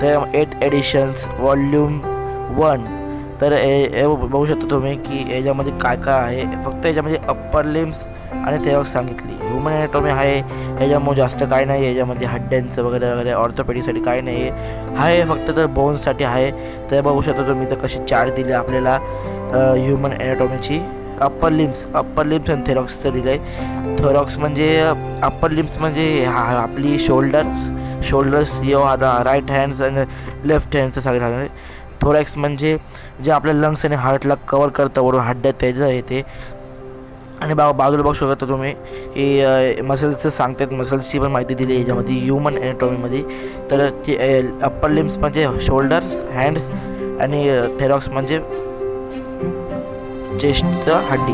तर 8 editions volume 1. तर हे बघू शकता तुम्ही की याच्यामध्ये काय काय आहे. फक्त याच्यामध्ये अप्पर लिम्स आणि थेरॉक्स सांगितली. ह्युमन ॲनाटॉमी आहे, ह्याच्यामुळे जास्त काय नाही. याच्यामध्ये हड्ड्यांचं वगैरे वगैरे ऑर्थोपेडिकसाठी काय नाही आहे फक्त तर बोन्ससाठी आहे. तर बघू शकता तुम्ही तर कशी चार्ट दिली आपल्याला ह्युमन ॲनाटॉमीची. अप्पर लिम्स आणि थेरॉक्सचं दिलं आहे. थेरॉक्स म्हणजे अप्पर लिम्स म्हणजे आपली शोल्डर्स यो आता राईट हँड्स आणि लेफ्ट हँडचं सांगितलं आहे. थोरॅक्स म्हणजे जे आपल्या लंग्स आणि हार्टला कवर करतं वरून हड्ड्यात त्याचं येते. आणि बाजूला बघू शकता तुम्ही की मसल्सचं सांगतात, मसल्सची पण माहिती दिली याच्यामध्ये ह्युमन ॲनाटॉमीमध्ये. तर ते अप्पर लिम्स म्हणजे शोल्डर्स, हँड्स आणि थेरॉक्स म्हणजे चेस्टचं हड्डी.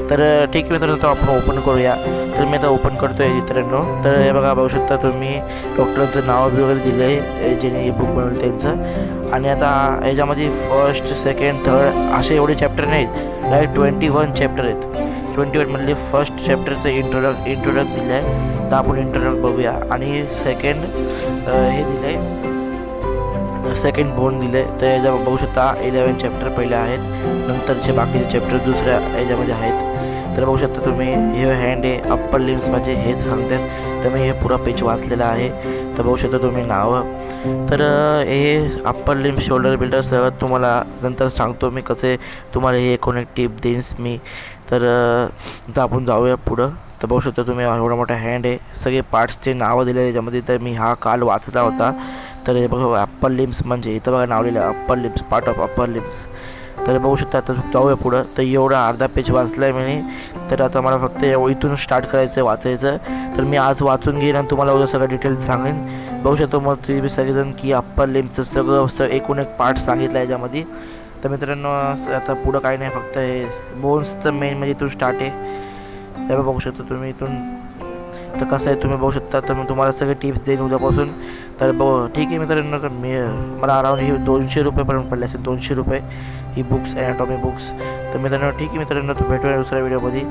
तर ठीक आहे मित्रांनो, तो आपण ओपन करूया. तर मी आता ओपन करतो आहे मित्रांनो. तर हे बघा बघू शकता तुम्ही डॉक्टरांचं नाव वगैरे दिलं आहे ज्यांनी बुक बनवलं त्यांचं. आणि आता याच्यामध्ये फर्स्ट, सेकंड, थर्ड असे एवढे चॅप्टर नाहीत, डायरेक्ट 21 चॅप्टर आहेत. 21 मधले फर्स्ट चॅप्टरचं इंट्रोडक्ट दिलं आहे. तर आपण इंट्रोडक्ट बघूया. आणि सेकंड हे दिलं आहे, सेकंड बोन दिले. तर याच्या बघू शकता 11 चॅप्टर पहिले आहेत, नंतरचे बाकीचे चॅप्टर दुसऱ्या याच्यामध्ये आहेत. तर बघू शकता तुम्ही हे हँड आहे, अप्पर लिम्स म्हणजे हेच सांगतात. तर मी हे पुरा पेज वाचलेला आहे. तर बघू शकता तुम्ही नावं. तर हे अप्पर लिम्स, शोल्डर बिल्डर सगळं तुम्हाला नंतर सांगतो मी कसे तुम्हाला हे एक टिप देईन्स मी. तर आता आपण जाऊया पुढं. तर बघू शकता तुम्ही एवढा मोठा हँड आहे, सगळे पार्ट्सचे नावं दिले त्याच्यामध्ये. तर मी हा काल वाचला होता. तर हे बघा अप्पर लिम्स म्हणजे इथं बघा नाव लिहिलं upper limbs, part of upper limbs. तर बघू शकता आता जाऊया पुढं. तर एवढा अर्धा पेज वाचला आहे मी. तर आता मला फक्त इथून स्टार्ट करायचं आहे वाचायचं. तर मी आज वाचून घेईन आणि तुम्हाला उद्या सगळं डिटेल सांगेन. बघू शकतो मग तुम्ही सगळेजण की अप्पर लिम्सचं सगळं एकूण एक पार्ट सांगितलं आहे याच्यामध्ये. तर मित्रांनो आता पुढं काही नाही, फक्त हे बोन्सचं मेन म्हणजे इथून स्टार्ट आहे. हे बघू शकता तुम्ही इथून. तर कसं आहे तुम्ही बघू शकता. तर मी तुम्हाला सगळे टिप्स देईन उद्यापासून. तर ठीक आहे मित्रांनो. तर मला अराउंड ही 200 रुपयेपर्यंत पडले असेल, 200 रुपये ही बुक्स, ॲनाटॉमी बुक्स. तर मित्रांनो ठीक आहे मित्रांनो, तर भेटूया दुसऱ्या व्हिडिओमध्ये.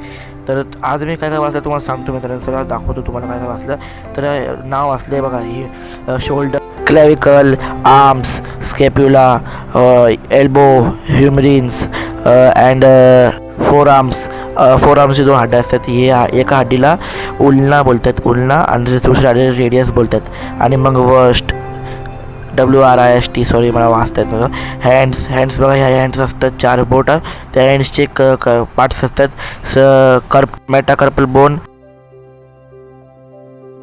तर आज मी काय काय वाचलं तुम्हाला सांगतो मित्रांनो. तर दाखवतो तुम्हाला काय काय वाचलं. तर नाव वाचलं आहे बघा, ही shoulder, clavicle, arms, scapula, elbow, humerus and फोर आर्म्सचे 2 हड्ड्या असतात. हे एका हड्डीला उल्ना बोलतात, उल्ना, आणि दुसऱ्या हड्डीला रेडियस बोलतात. आणि मग वस्ट, WRIST, सॉरी मला वाचता येत नव्हतं. हँड्स बघा, ह्या हँड्स असतात 4 बोट. त्या हँड्सचे पार्ट्स असतात मेटाकार्पल बोन,